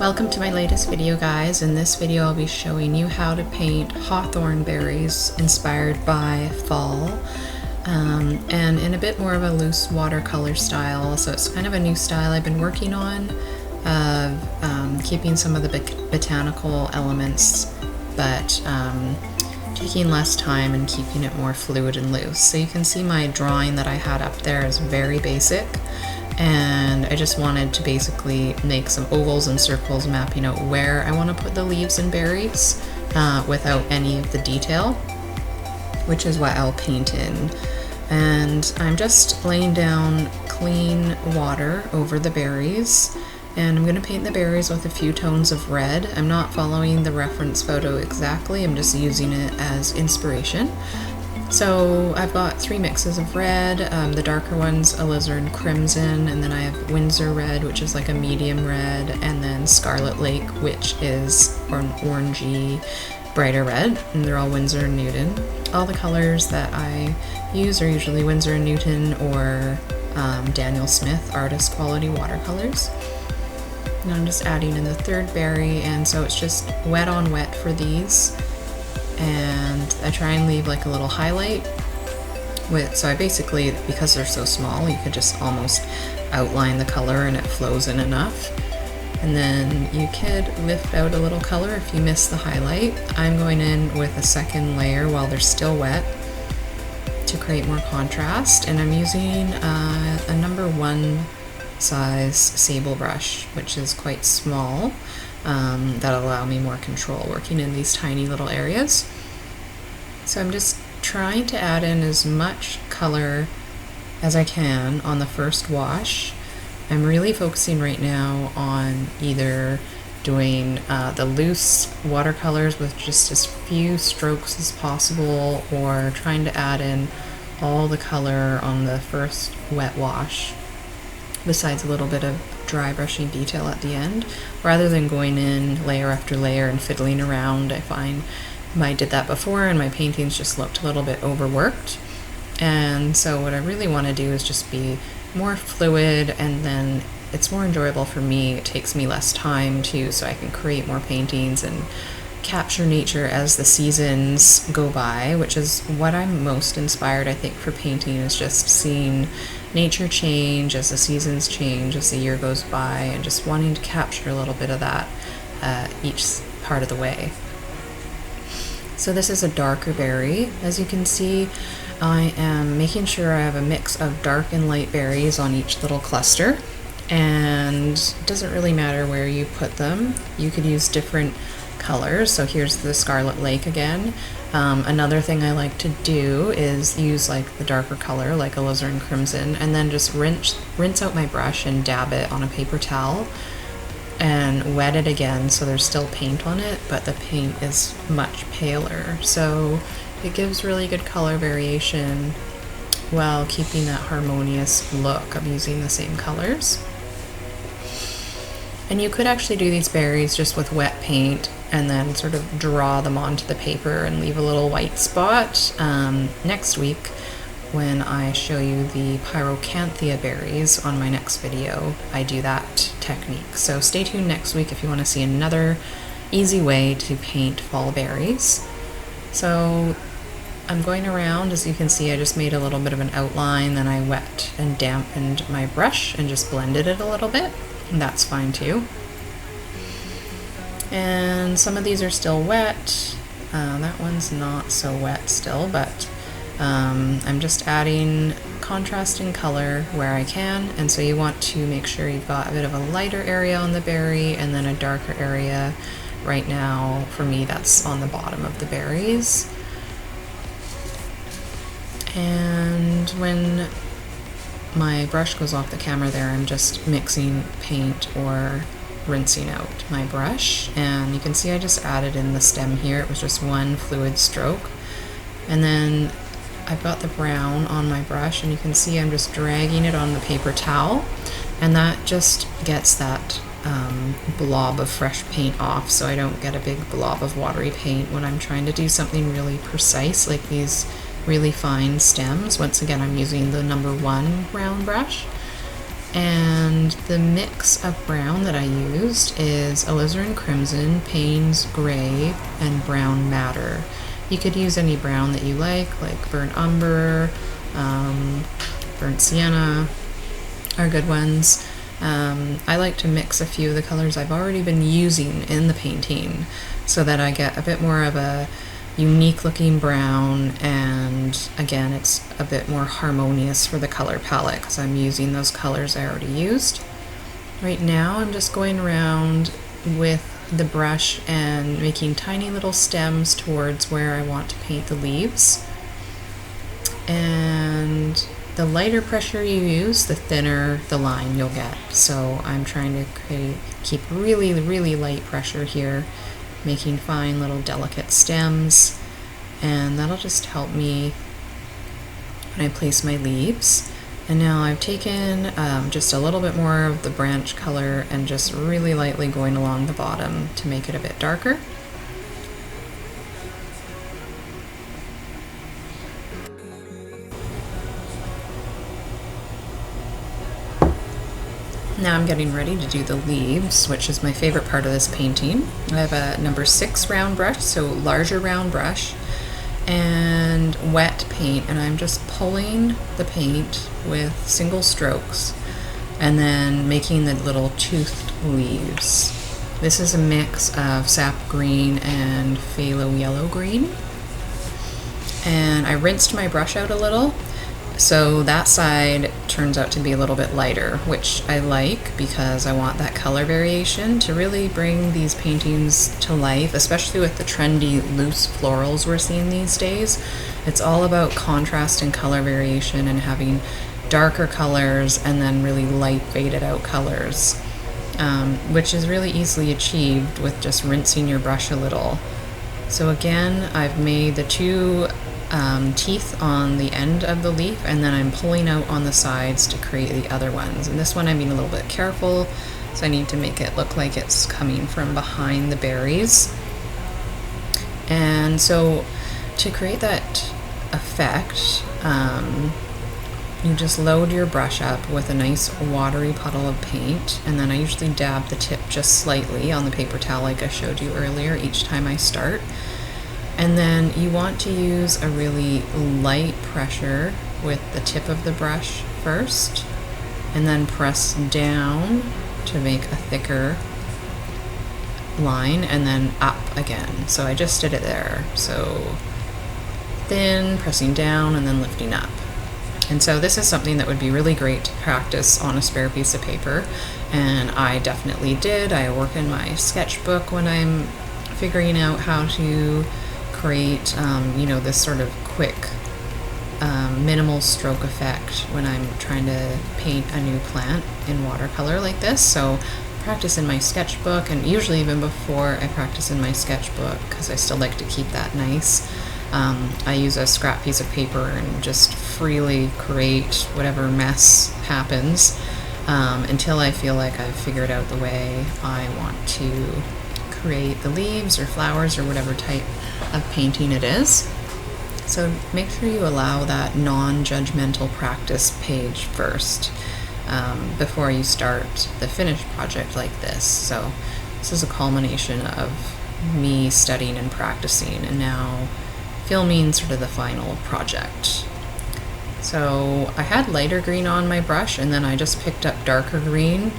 Welcome to my latest video, guys. In this video I'll be showing you how to paint hawthorn berries inspired by fall, and in a bit more of a loose watercolor style. So it's kind of a new style I've been working on of keeping some of the botanical elements, but taking less time and keeping it more fluid and loose. So you can see my drawing that I had up there is very basic, and I just wanted to basically make some ovals and circles mapping out where I want to put the leaves and berries without any of the detail, which is what I'll paint in. And I'm just laying down clean water over the berries, and I'm going to paint the berries with a few tones of red. I'm not following the reference photo exactly, I'm just using it as inspiration. So I've got three mixes of red, the darker one's alizarin crimson, and then I have Winsor red, which is like a medium red, and then Scarlet Lake, which is an orangey, brighter red, and they're all Winsor & Newton. All the colors that I use are usually Winsor & Newton or Daniel Smith Artist Quality watercolors. And I'm just adding in the third berry, and so it's just wet on wet for these. And I try and leave like a little highlight so I basically, because they're so small, you could just almost outline the color and it flows in enough. And then you could lift out a little color if you miss the highlight. I'm going in with a second layer while they're still wet to create more contrast, and I'm using a number 1 size sable brush, which is quite small. That'll allow me more control working in these tiny little areas. So I'm just trying to add in as much color as I can on the first wash. I'm really focusing right now on either doing the loose watercolors with just as few strokes as possible, or trying to add in all the color on the first wet wash, besides a little bit of dry brushing detail at the end, rather than going in layer after layer and fiddling around. I find I did that before and my paintings just looked a little bit overworked. And so what I really want to do is just be more fluid, and then it's more enjoyable for me. It takes me less time too, so I can create more paintings and capture nature as the seasons go by, which is what I'm most inspired, I think, for painting, is just seeing nature change as the seasons change, as the year goes by, and just wanting to capture a little bit of that each part of the way. So this is a darker berry. As you can see, I am making sure I have a mix of dark and light berries on each little cluster, and it doesn't really matter where you put them. You could use different colors. So here's the Scarlet Lake again. Another thing I like to do is use like the darker color, like alizarin crimson, and then just rinse out my brush and dab it on a paper towel and wet it again so there's still paint on it, but the paint is much paler. So it gives really good color variation while keeping that harmonious look of using the same colors. And you could actually do these berries just with wet paint and then sort of draw them onto the paper and leave a little white spot. Next week, when I show you the Pyrocanthia berries on my next video, I do that technique. So stay tuned next week if you want to see another easy way to paint fall berries. So I'm going around, as you can see, I just made a little bit of an outline, then I wet and dampened my brush and just blended it a little bit. And that's fine too. And some of these are still wet. That one's not so wet still, but I'm just adding contrasting color where I can. And so you want to make sure you've got a bit of a lighter area on the berry and then a darker area. Right now, for me, that's on the bottom of the berries. And when my brush goes off the camera there, I'm just mixing paint or rinsing out my brush, and you can see I just added in the stem here. It was just one fluid stroke, and then I've got the brown on my brush, and you can see I'm just dragging it on the paper towel, and that just gets that blob of fresh paint off, so I don't get a big blob of watery paint when I'm trying to do something really precise like these really fine stems. Once again, I'm using the number 1 round brush. And the mix of brown that I used is alizarin crimson, Payne's gray, and brown madder. You could use any brown that you like burnt umber, burnt sienna are good ones. I like to mix a few of the colors I've already been using in the painting so that I get a bit more of a unique looking brown, and again it's a bit more harmonious for the color palette because I'm using those colors I already used. Right now I'm just going around with the brush and making tiny little stems towards where I want to paint the leaves. And the lighter pressure you use, the thinner the line you'll get. So I'm trying to keep really, really light pressure here, making fine little delicate stems, and that'll just help me when I place my leaves. And now I've taken just a little bit more of the branch color and just really lightly going along the bottom to make it a bit darker. Now I'm getting ready to do the leaves, which is my favorite part of this painting. I have a number 6 round brush, so larger round brush, and wet paint, and I'm just pulling the paint with single strokes and then making the little toothed leaves. This is a mix of sap green and phthalo yellow green. And I rinsed my brush out a little, so that side turns out to be a little bit lighter, which I like because I want that color variation to really bring these paintings to life, especially with the trendy loose florals we're seeing these days. It's all about contrast and color variation and having darker colors and then really light faded out colors, which is really easily achieved with just rinsing your brush a little. So again, I've made the two teeth on the end of the leaf, and then I'm pulling out on the sides to create the other ones. And this one I'm being a little bit careful, so I need to make it look like it's coming from behind the berries. And so to create that effect, you just load your brush up with a nice watery puddle of paint, and then I usually dab the tip just slightly on the paper towel like I showed you earlier each time I start. And then you want to use a really light pressure with the tip of the brush first, and then press down to make a thicker line, and then up again. So I just did it there. So thin, pressing down, and then lifting up. And so this is something that would be really great to practice on a spare piece of paper, and I definitely did. I work in my sketchbook when I'm figuring out how to create, this sort of quick, minimal stroke effect when I'm trying to paint a new plant in watercolor like this. So practice in my sketchbook, and usually even before I practice in my sketchbook, because I still like to keep that nice, I use a scrap piece of paper and just freely create whatever mess happens until I feel like I've figured out the way I want to create the leaves or flowers or whatever type of painting it is. So make sure you allow that non-judgmental practice page first before you start the finished project like this. So this is a culmination of me studying and practicing, and now filming sort of the final project. So I had lighter green on my brush, and then I just picked up darker green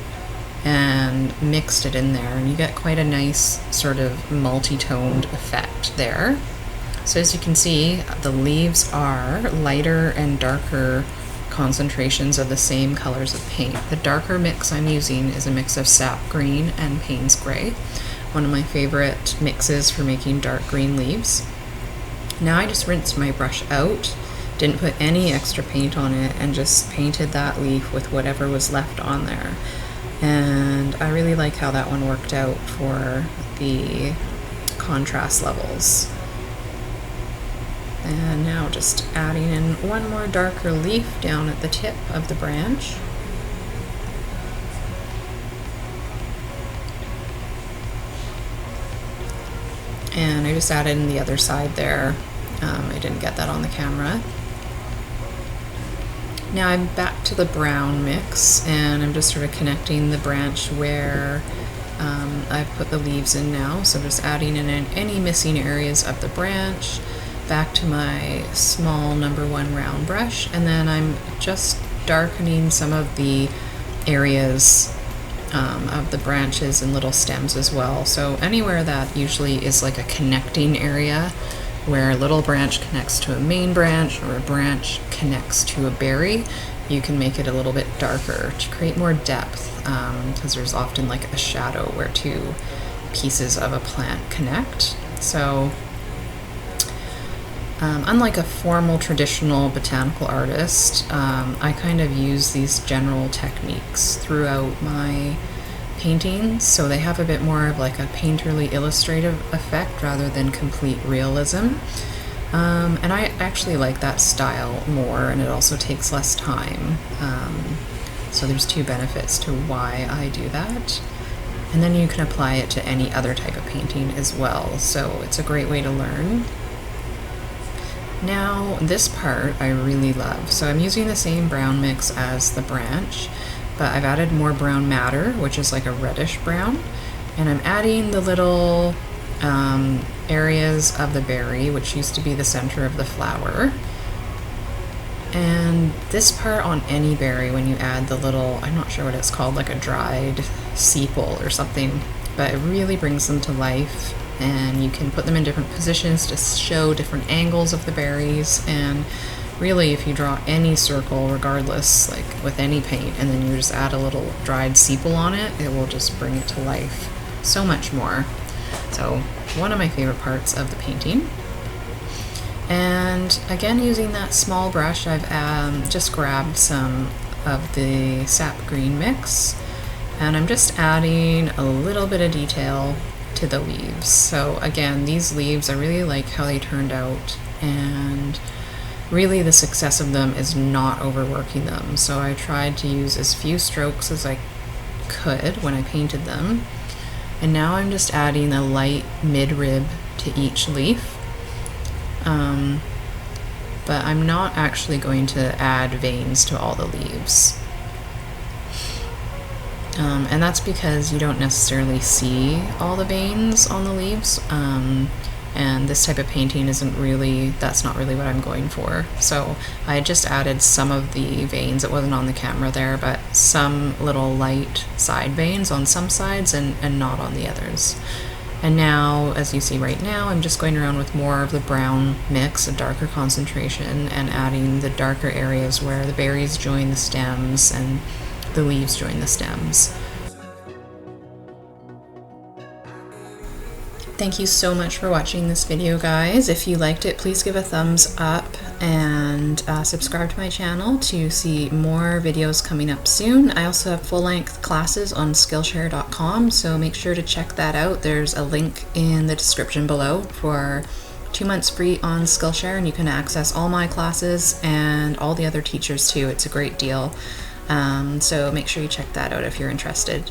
and mixed it in there, and you get quite a nice sort of multi-toned effect there. So as you can see, the leaves are lighter and darker concentrations of the same colors of paint. The darker mix I'm using is a mix of sap green and Payne's gray, one of my favorite mixes for making dark green leaves. Now I just rinsed my brush out, didn't put any extra paint on it, and just painted that leaf with whatever was left on there. And I really like how that one worked out for the contrast levels. And now just adding in one more darker leaf down at the tip of the branch. And I just added in the other side there. I didn't get that on the camera. Now I'm back to the brown mix, and I'm just sort of connecting the branch where I've put the leaves in now. So just adding in any missing areas of the branch, back to my small #1 round brush, and then I'm just darkening some of the areas of the branches and little stems as well. So anywhere that usually is like a connecting area, where a little branch connects to a main branch or a branch connects to a berry, you can make it a little bit darker to create more depth, because there's often like a shadow where two pieces of a plant connect. So unlike a formal traditional botanical artist, I kind of use these general techniques throughout my paintings, so they have a bit more of like a painterly illustrative effect rather than complete realism. And I actually like that style more, and it also takes less time. So there's two benefits to why I do that. And then you can apply it to any other type of painting as well, so it's a great way to learn. Now this part I really love. So I'm using the same brown mix as the branch, but I've added more brown matter, which is like a reddish brown, and I'm adding the little areas of the berry, which used to be the center of the flower. And this part on any berry, when you add the little, I'm not sure what it's called, like a dried sepal or something, but it really brings them to life, and you can put them in different positions to show different angles of the berries. And really, if you draw any circle, regardless, like with any paint, and then you just add a little dried sepal on it, it will just bring it to life so much more. So one of my favorite parts of the painting. And again, using that small brush, I've just grabbed some of the sap green mix, and I'm just adding a little bit of detail to the leaves. So again, these leaves, I really like how they turned out, and really the success of them is not overworking them. So I tried to use as few strokes as I could when I painted them. And now I'm just adding a light mid-rib to each leaf. But I'm not actually going to add veins to all the leaves. And that's because you don't necessarily see all the veins on the leaves. And this type of painting that's not really what I'm going for. So I just added some of the veins. It wasn't on the camera there, but some little light side veins on some sides and not on the others. And now, as you see right now, I'm just going around with more of the brown mix, a darker concentration, and adding the darker areas where the berries join the stems and the leaves join the stems. Thank you so much for watching this video, guys. If you liked it, please give a thumbs up and subscribe to my channel to see more videos coming up soon. I also have full-length classes on Skillshare.com, so make sure to check that out. There's a link in the description below for 2 months free on Skillshare, and you can access all my classes and all the other teachers too. It's a great deal. So make sure you check that out if you're interested.